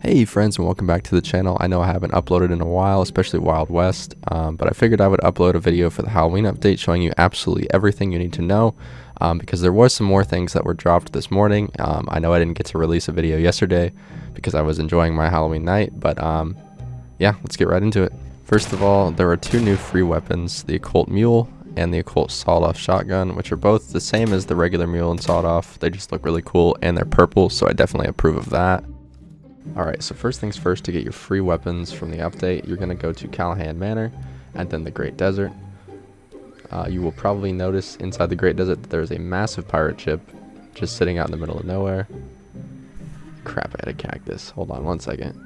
Hey friends, and welcome back to the channel. I know I haven't uploaded in a while, especially Wild West, but I figured I would upload a video for the Halloween update showing you absolutely everything you need to know, because there was some more things that were dropped this morning. I know I didn't get to release a video yesterday because I was enjoying my Halloween night, but yeah, let's get right into it. First of all, there are two new free weapons, the Occult Mule and the Occult Sawed-Off Shotgun, which are both the same as the regular Mule and Sawed-Off. They just look really cool, and they're purple, so I definitely approve of that. Alright, so first things first, to get your free weapons from the update, you're going to go to Callahan Manor and then the Great Desert. You will probably notice inside the Great Desert that there's a massive pirate ship just sitting out in the middle of nowhere. Crap, I had a cactus. Hold on one second.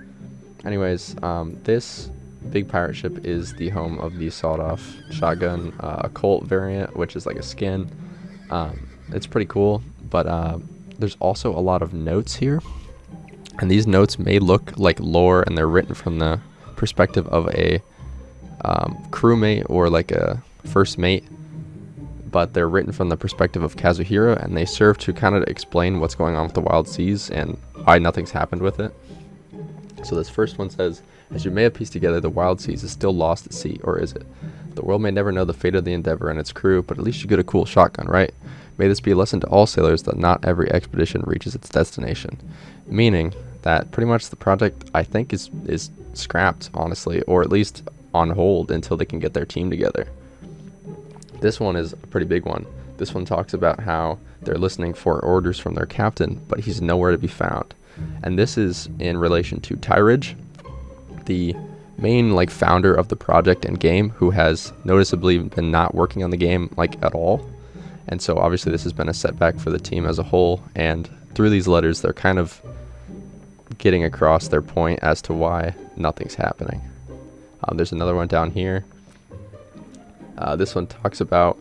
Anyways, this big pirate ship is the home of the sawed-off shotgun Occult variant, which is like a skin. It's pretty cool, but there's also a lot of notes here. And these notes may look like lore, and they're written from the perspective of a crewmate or like a first mate, but they're written from the perspective of Kazuhira, and they serve to kind of explain what's going on with the Wild Seas and why nothing's happened with it. So this first one says, as you may have pieced together, the Wild Seas is still lost at sea, or is it? The world may never know the fate of the Endeavor and its crew, but at least you get a cool shotgun, right? May this be a lesson to all sailors that not every expedition reaches its destination. Meaning that pretty much the project, I think, is scrapped, honestly, or at least on hold until they can get their team together. This one is a pretty big one. This one talks about how they're listening for orders from their captain, but he's nowhere to be found. And this is in relation to Tyridge, the main founder of the project and game, who has noticeably been not working on the game at all. And so obviously this has been a setback for the team as a whole, and through these letters they're kind of getting across their point as to why nothing's happening. There's another one down here. This one talks about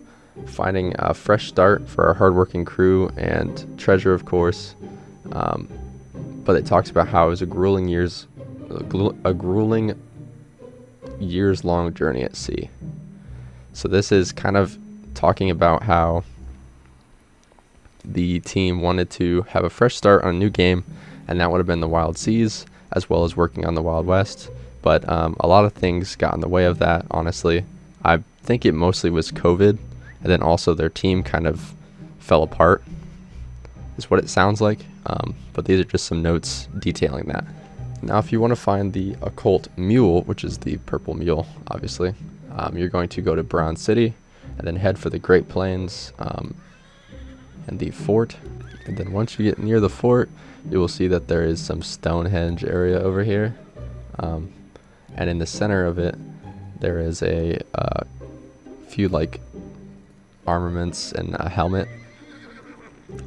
finding a fresh start for our hardworking crew and treasure, of course, but it talks about how it was a grueling years-long journey at sea. So this is kind of talking about how the team wanted to have a fresh start on a new game, and that would have been the Wild Seas, as well as working on the Wild West. But a lot of things got in the way of that, honestly. I think it mostly was COVID, and then also their team kind of fell apart, is what it sounds like. But these are just some notes detailing that. Now, if you want to find the Occult Mule, which is the purple mule, obviously, you're going to go to Brown City, and then head for the Great Plains and the fort. And then once you get near the fort, you will see that there is some Stonehenge area over here, and in the center of it there is a few armaments and a helmet,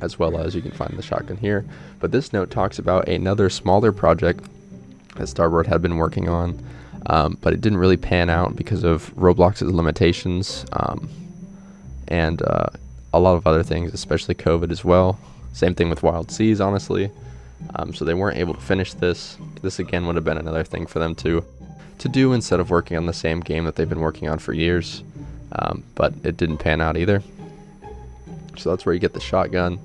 as well as you can find the shotgun here. But this note talks about another smaller project that Starboard had been working on, but it didn't really pan out because of Roblox's limitations, and a lot of other things, especially COVID as well. Same thing with Wild Seas, honestly. So they weren't able to finish this. This again would have been another thing for them to do instead of working on the same game that they've been working on for years. But it didn't pan out either. So that's where you get the shotgun.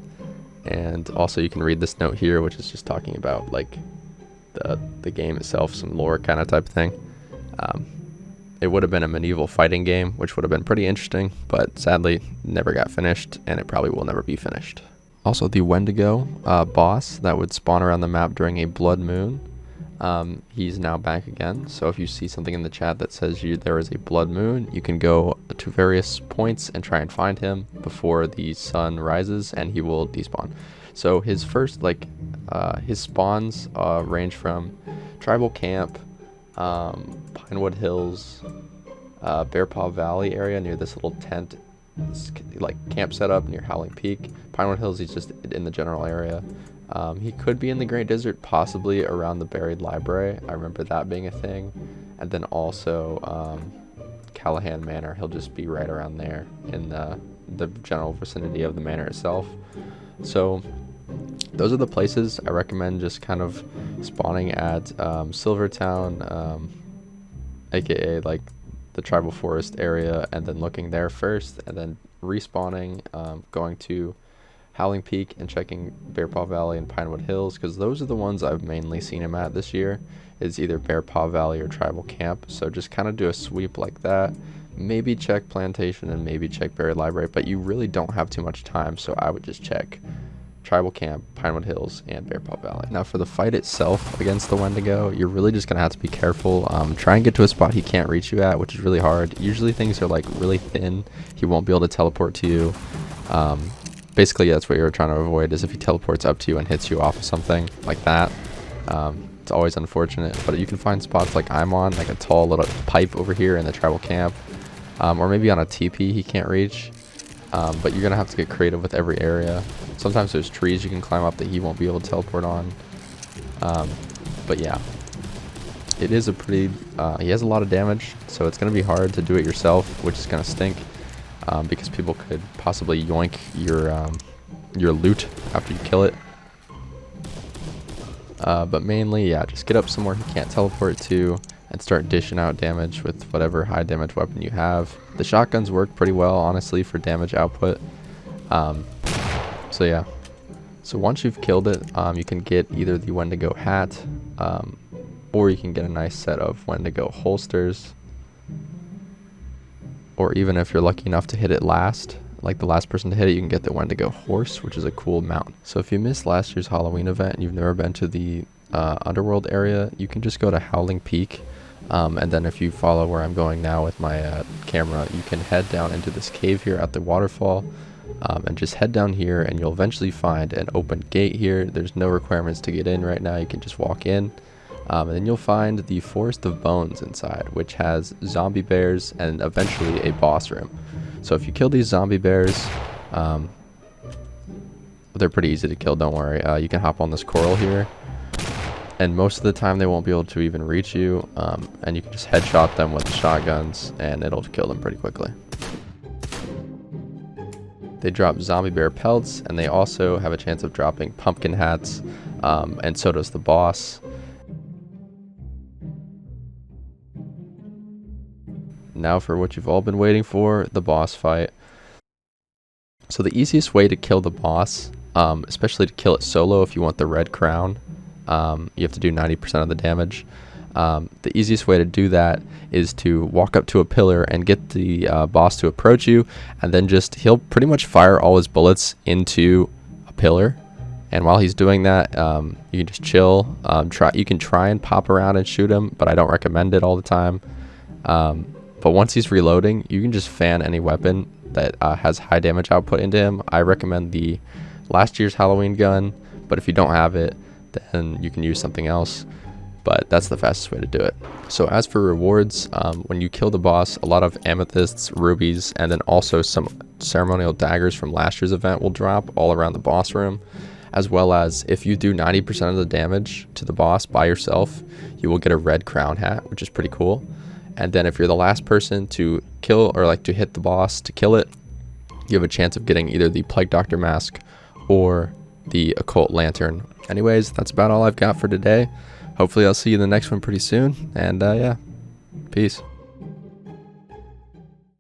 And also you can read this note here, which is just talking about the game itself, some lore kind of type thing. It would have been a medieval fighting game, which would have been pretty interesting, but sadly never got finished, and it probably will never be finished. Also, the Wendigo boss that would spawn around the map during a blood moon, he's now back again. So if you see something in the chat that says there is a blood moon, you can go to various points and try and find him before the sun rises, and he will despawn. So his first his spawns range from Tribal Camp, Pinewood Hills, Bear Paw Valley area near this little tent camp setup near Howling Peak. Pinewood Hills, he's just in the general area. He could be in the Great Desert, possibly around the buried library. I remember that being a thing. And then also Callahan Manor, he'll just be right around there in the general vicinity of the manor itself. So those are the places I recommend just kind of spawning at. Silvertown, aka the tribal forest area, and then looking there first, and then respawning, going to Howling Peak and checking Bear Paw Valley and Pinewood Hills, because those are the ones I've mainly seen him at this year, is either Bear Paw Valley or Tribal Camp. So just kind of do a sweep like that. Maybe check Plantation and maybe check Buried Library, but you really don't have too much time, so I would just check Tribal Camp, Pinewood Hills, and Bear Paw Valley. Now for the fight itself against the Wendigo, you're really just gonna have to be careful. Try and get to a spot he can't reach you at, which is really hard. Usually things are like really thin. He won't be able to teleport to you. Basically that's what you're trying to avoid, is if he teleports up to you and hits you off of something like that. It's always unfortunate, but you can find spots like I'm on, like a tall little pipe over here in the Tribal Camp, or maybe on a teepee he can't reach. But you're gonna have to get creative with every area. Sometimes there's trees you can climb up that he won't be able to teleport on. But yeah, it is a pretty, he has a lot of damage, so it's gonna be hard to do it yourself, which is gonna stink, because people could possibly yoink your loot after you kill it. But mainly, yeah, just get up somewhere he can't teleport to and start dishing out damage with whatever high damage weapon you have. The shotguns work pretty well, honestly, for damage output. So yeah. So once you've killed it, you can get either the Wendigo hat, or you can get a nice set of Wendigo holsters. Or even if you're lucky enough to hit it last, like the last person to hit it, you can get the Wendigo horse, which is a cool mount. So if you missed last year's Halloween event and you've never been to the Underworld area, you can just go to Howling Peak, and then if you follow where I'm going now with my camera, you can head down into this cave here at the waterfall, and just head down here and you'll eventually find an open gate here. There's no requirements to get in right now, you can just walk in, and then you'll find the Forest of Bones inside, which has zombie bears and eventually a boss room. So if you kill these zombie bears, they're pretty easy to kill, don't worry. You can hop on this coral here, and most of the time they won't be able to even reach you, and you can just headshot them with the shotguns and it'll kill them pretty quickly. They drop zombie bear pelts, and they also have a chance of dropping pumpkin hats, and so does the boss. Now for what you've all been waiting for, the boss fight. So the easiest way to kill the boss, especially to kill it solo if you want the red crown, you have to do 90% of the damage. The easiest way to do that is to walk up to a pillar and get the boss to approach you, and then he'll pretty much fire all his bullets into a pillar. And while he's doing that, you can just chill. You can try and pop around and shoot him, but I don't recommend it all the time. But once he's reloading, you can just fan any weapon that has high damage output into him. I recommend the last year's Halloween gun, but if you don't have it, then you can use something else. But that's the fastest way to do it. So as for rewards, when you kill the boss, a lot of amethysts, rubies, and then also some ceremonial daggers from last year's event will drop all around the boss room, as well as if you do 90% of the damage to the boss by yourself, you will get a red crown hat, which is pretty cool. And then if you're the last person to kill, or like to hit the boss to kill it, you have a chance of getting either the Plague Doctor mask or the Occult lantern. Anyways, that's about all I've got for today. Hopefully I'll see you in the next one pretty soon, and yeah, peace.